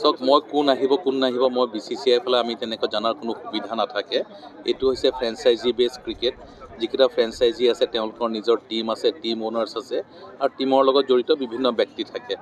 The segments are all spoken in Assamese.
চক মই কোন নাহিব মই BCCI ফালে আমি তেনেকৈ জানাৰ কোনো সুবিধা নাথাকে। এইটো হৈছে ফ্ৰেঞ্চাইজি বেছ ক্ৰিকেট। যিকেইটা ফ্ৰেঞ্চাইজি আছে তেওঁলোকৰ নিজৰ টিম আছে, টিম অ'নাৰ্ছ আছে আৰু টিমৰ লগত জড়িত বিভিন্ন ব্যক্তি থাকে।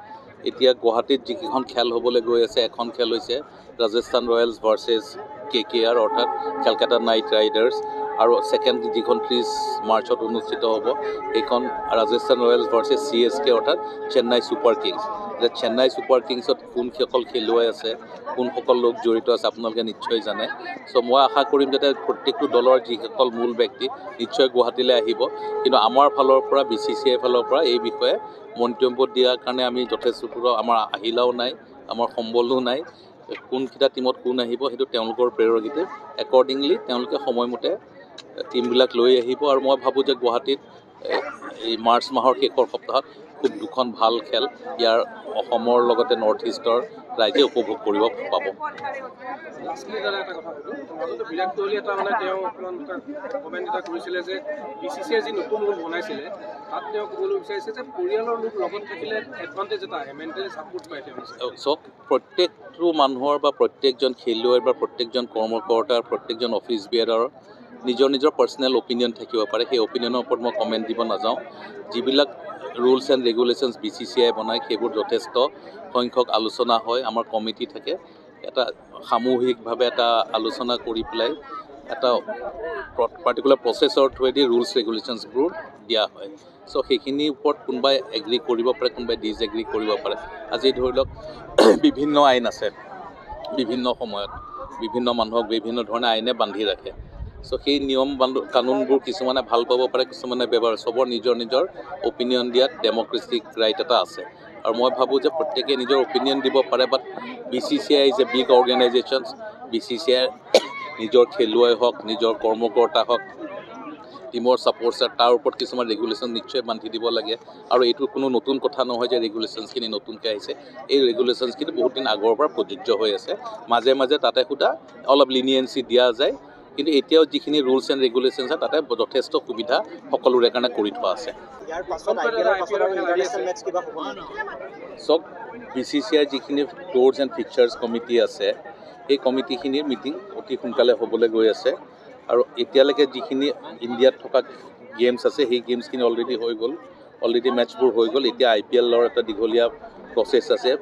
এতিয়া গুৱাহাটীত যিকেইখন খেল হ'বলৈ গৈ আছে, এখন খেল হৈছে ৰাজস্থান ৰয়েলছ ভাৰ্চেছ KKR অৰ্থাৎ কলকাতা নাইট ৰাইডাৰ্ছ, আৰু ছেকেণ্ড যিখন 30 মাৰ্চত অনুষ্ঠিত হ'ব সেইখন ৰাজস্থান ৰয়েলছ ভাৰ্চেছ CSK অৰ্থাৎ চেন্নাই ছুপাৰ কিংছ। যে চেন্নাই ছুপাৰ কিংছত কোনসকল খেলুৱৈ আছে, কোনসকল লোক জড়িত আছে আপোনালোকে নিশ্চয় জানে। চ' মই আশা কৰিম যাতে প্ৰত্যেকটো দলৰ যিসকল মূল ব্যক্তি নিশ্চয় গুৱাহাটীলৈ আহিব। কিন্তু আমাৰ ফালৰ পৰা BCCI ফালৰ পৰা এই বিষয়ে মন্তব্য দিয়াৰ কাৰণে আমি যথেষ্ট আমাৰ আহিলাও নাই, আমাৰ সম্বলো নাই। কোনকেইটা টিমত কোন আহিব সেইটো তেওঁলোকৰ প্ৰেৰগেটিভ। একৰ্ডিংলি তেওঁলোকে সময়মতে টিমবিলাক লৈ আহিব। আৰু মই ভাবোঁ যে গুৱাহাটীত এই মাৰ্চ মাহৰ শেষৰ সপ্তাহত খুব দুখন ভাল খেল ইয়াৰ অসমৰ লগতে নৰ্থ ইষ্টৰ ৰাইজে উপভোগ কৰিব পাব। বিৰাট কোহলি এটা মানে তেওঁ কমেণ্ট এটা কৰিছিলে যে BCCI যি নতুন ৰুল বনাইছিলে তাত তেওঁ ক'বলৈ বিচাৰিছে যে পৰিয়ালৰ লোক লগত থাকিলে এডভান্টেজ এটা আহে, মেণ্টেলি ছাপোৰ্ট পায় তেওঁ। চাওক, প্ৰত্যেকটো মানুহৰ বা প্ৰত্যেকজন খেলুৱৈৰ বা প্ৰত্যেকজন কৰ্মকৰ্তাৰ, প্ৰত্যেকজন অফিচ বিয়াৰৰ নিজৰ নিজৰ পাৰ্চনেল অপিনিয়ন থাকিব পাৰে। সেই অপিনিয়নৰ ওপৰত মই কমেণ্ট দিব নাযাওঁ। যিবিলাক ৰুলছ এণ্ড ৰেগুলেশ্যনছ BCCI বনায় সেইবোৰ যথেষ্ট সংখ্যক আলোচনা হয়। আমাৰ কমিটি থাকে, এটা সামূহিকভাৱে এটা আলোচনা কৰি পেলাই এটা পাৰ্টিকুলাৰ প্ৰচেছৰ থ্ৰুৱেদি ৰুলছ ৰেগুলেশ্যনছবোৰ দিয়া হয়। চ' সেইখিনিৰ ওপৰত কোনোবাই এগ্ৰী কৰিব পাৰে, কোনোবাই ডিছএগ্ৰী কৰিব পাৰে। আজি ধৰি লওক বিভিন্ন আইন আছে, বিভিন্ন সময়ত বিভিন্ন মানুহক বিভিন্ন ধৰণে আইনে বান্ধি ৰাখে। চ' সেই নিয়ম কানুনবোৰ কিছুমানে ভাল পাব পাৰে, কিছুমানে বেয়া। চবৰ নিজৰ নিজৰ অপিনিয়ন দিয়াত ডেমক্ৰেটিক ৰাইট এটা আছে। আৰু মই ভাবোঁ যে প্ৰত্যেকে নিজৰ অপিনিয়ন দিব পাৰে। বাট BCCI is a big organisations. BCCI নিজৰ খেলুৱৈ হওক, নিজৰ কৰ্মকৰ্তা হওক, টিমৰ ছাপৰ্টাৰ, তাৰ ওপৰত কিছুমান ৰেগুলেশ্যন নিশ্চয় বান্ধি দিব লাগে। আৰু এইটো কোনো নতুন কথা নহয় যে ৰেগুলেশ্যনছখিনি নতুনকৈ আহিছে। এই ৰেগুলেশ্যনছখিনি বহুত দিন আগৰ পৰা প্ৰযোজ্য হৈ আছে। মাজে মাজে তাতে সুধা অলপ লিনিয়েঞ্চি দিয়া যায়, কিন্তু এতিয়াও যিখিনি ৰুলছ এণ্ড ৰেগুলেশ্যনছ আছে তাতে যথেষ্ট সুবিধা সকলোৰে কাৰণে কৰি থোৱা আছে। চব BCCI যিখিনি টুৰছ এণ্ড ফিকচাৰ্ছ কমিটি আছে সেই কমিটিখিনিৰ মিটিং অতি সোনকালে হ'বলৈ গৈ আছে। আৰু এতিয়ালৈকে যিখিনি ইণ্ডিয়াত থকা গেমছ আছে সেই গেমছখিনি অলৰেডি হৈ গ'ল, অলৰেডি মেটছবোৰ হৈ গ'ল। এতিয়া IPLৰ এটা দীঘলীয়া প্ৰচেছ আছে।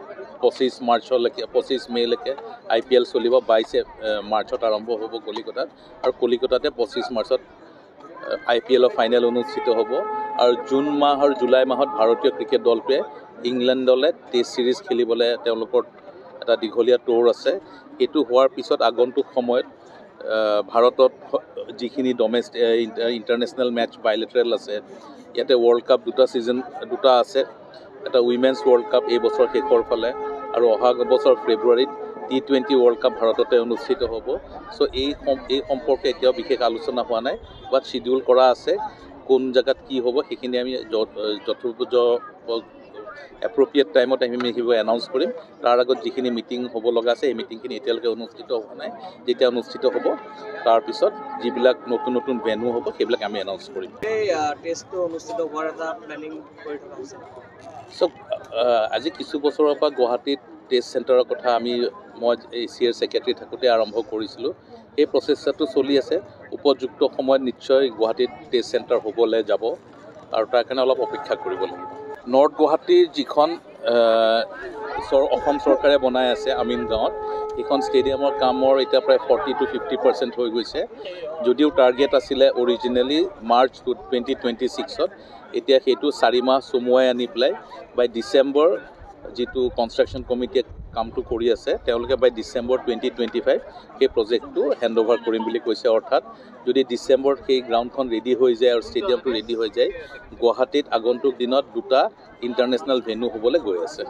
25 মে'লৈকে IPL চলিব। 22 মাৰ্চত আৰম্ভ হ'ব কলিকতাত, আৰু কলিকতাতে 25 মাৰ্চত IPLৰ ফাইনেল অনুষ্ঠিত হ'ব। আৰু জুন মাহ আৰু জুলাই মাহত ভাৰতীয় ক্ৰিকেট দলটোৱে ইংলেণ্ডলৈ টেষ্ট ছিৰিজ খেলিবলৈ তেওঁলোকৰ এটা দীঘলীয়া টুৰ আছে। এইটো হোৱাৰ পিছত আগন্তুক সময়ত ভাৰতত যিখিনি ইণ্টাৰনেশ্যনেল মেটছ বাইলেটাৰেল আছে, ইয়াতে ৱৰ্ল্ড কাপ দুটা আছে। এটা উইমেন্স ৱৰ্ল্ড কাপ এই বছৰ শেষৰ ফালে, আৰু অহা বছৰ ফেব্ৰুৱাৰীত T20 ৱৰ্ল্ড কাপ ভাৰততে অনুষ্ঠিত হ'ব। চ' এই সম্পৰ্কে এতিয়াও বিশেষ আলোচনা হোৱা নাই, বাট শ্বিডিউল কৰা আছে। কোন জেগাত কি হ'ব সেইখিনি আমি যথোপযোগ্য এপ্ৰপ্ৰিয়েট টাইমত আমি সেইবোৰ এনাউন্স কৰিম। তাৰ আগত যিখিনি মিটিং হ'ব লগা আছে সেই মিটিংখিনি এতিয়ালৈকে অনুষ্ঠিত হোৱা নাই। যেতিয়া অনুষ্ঠিত হ'ব তাৰপিছত যিবিলাক নতুন নতুন ভেন্যু হ'ব সেইবিলাক আমি এনাউন্স কৰিম। টেষ্টটো অনুষ্ঠিত হোৱাৰ এটা প্লেনিং কৰি থকা হৈছে। চ' আজি কিছু বছৰৰ পৰা গুৱাহাটীত টেষ্ট চেণ্টাৰৰ কথা মই ACAৰ ছেক্ৰেটাৰী থাকোঁতে আৰম্ভ কৰিছিলোঁ। সেই প্ৰচেষ্টাটো চলি আছে। উপযুক্ত সময়ত নিশ্চয় গুৱাহাটীত টেষ্ট চেণ্টাৰ হ'বলৈ যাব, আৰু তাৰ কাৰণে অলপ অপেক্ষা কৰিব লাগিব। নৰ্থ গুৱাহাটীৰ যিখন অসম চৰকাৰে বনাই আছে আমিন গাঁৱত, সেইখন ষ্টেডিয়ামৰ কামৰ এতিয়া প্ৰায় 40 to 50% হৈ গৈছে। যদিও টাৰ্গেট আছিলে অৰিজিনেলি মাৰ্চ 2026ত, এতিয়া সেইটো 4 মাহ চমুৱাই আনি পেলাই বাই ডিচেম্বৰ, যিটো কনষ্ট্ৰাকশ্যন কমিটিয়ে কামটো কৰি আছে তেওঁলোকে বাই ডিচেম্বৰ 2025 সেই প্ৰজেক্টটো হেণ্ড অভাৰ কৰিম বুলি কৈছে। অৰ্থাৎ যদি ডিচেম্বৰত সেই গ্ৰাউণ্ডখন ৰেডি হৈ যায় আৰু ষ্টেডিয়ামটো ৰেডি হৈ যায়, গুৱাহাটীত আগন্তুক দিনত 2টা ইণ্টাৰনেশ্যনেল ভেন্যু হ'বলৈ গৈ আছে।